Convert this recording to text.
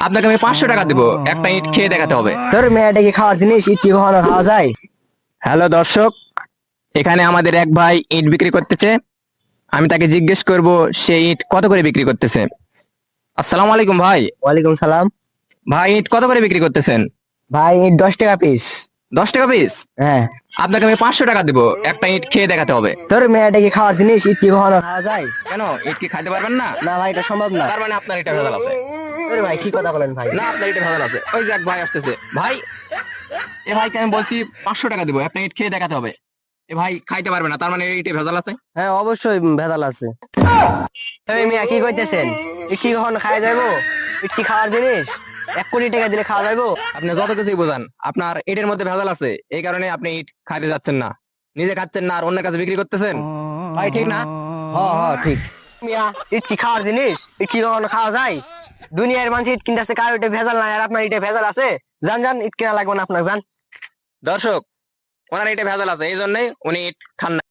আপনাকে আমি 500 টাকা দিব, একটা ইট খেয়ে দেখাতে হবে। তোর মেয়েটা কি খাওয়ার জিনিস? ইট কি কখনো খাওয়া যায়? হ্যালো দর্শক, এখানে আমাদের এক ভাই ইট বিক্রি করতেছে। আমি তাকে জিজ্ঞেস করব সে ইট কত করে বিক্রি করতেছে। আসসালামু আলাইকুম ভাই। ওয়ালাইকুম সালাম। ভাই ইট কত করে বিক্রি করতেছেন? ভাই ইট 10 টাকা পিস। 10 টাকা পিস? হ্যাঁ। আপনাকে আমি 500 টাকা দিব, একটা ইট খেয়ে দেখাতে হবে। তোর মেয়েটা কি খাওয়ার জিনিস? ইট কি কখনো খাওয়া যায়? কেন, ইট কি খাইতে পারবেন না? না ভাই, এটা সম্ভব না। তার মানে আপনার এটা ভেজাল আছে। তোর ভাই কি কথা বলেন ভাই? না, আপনার এটা ভেজাল আছে। ওই যে এক ভাই আসতেছে। ভাই, এ ভাইকে আমি বলছি 500 টাকা দিব, একটা ইট খেয়ে দেখাতে হবে। এ ভাই খাইতে পারবে না, তার মানে ইটে ভেজাল আছে। হ্যাঁ অবশ্যই ভেজাল আছে। এই মিয়া কি কইতেছেন? ইট কি কখনো খাওয়া যাইবো? ইট কি খাওয়ার জিনিস? 1 কোটি টাকা দিলে খাওয়া যাইবো? আপনি যত কিছুই বোঝান, আপনার ইটের মধ্যে ভেজাল আছে, এই কারণে আপনি ইট খাইতে যাচ্ছেন না, নিজে খাচ্ছেন না আর অন্যের কাছে বিক্রি করতেছেন। ভাই ঠিক না? ঠিক। মিয়া, ইট কি খাওয়ার জিনিস? ইট কি কখনো খাওয়া যায়? দুনিয়ার মানুষ ইট কিনতেছে, কার ইটে ভেজাল নাই আর আপনার ইটে ভেজাল আছে? যান যান, ইট কেনা লাগবে না আপনার, যান। দর্শক, ওনার ইটে ভেজাল আছে, এই জন্যই উনি ইট খান না।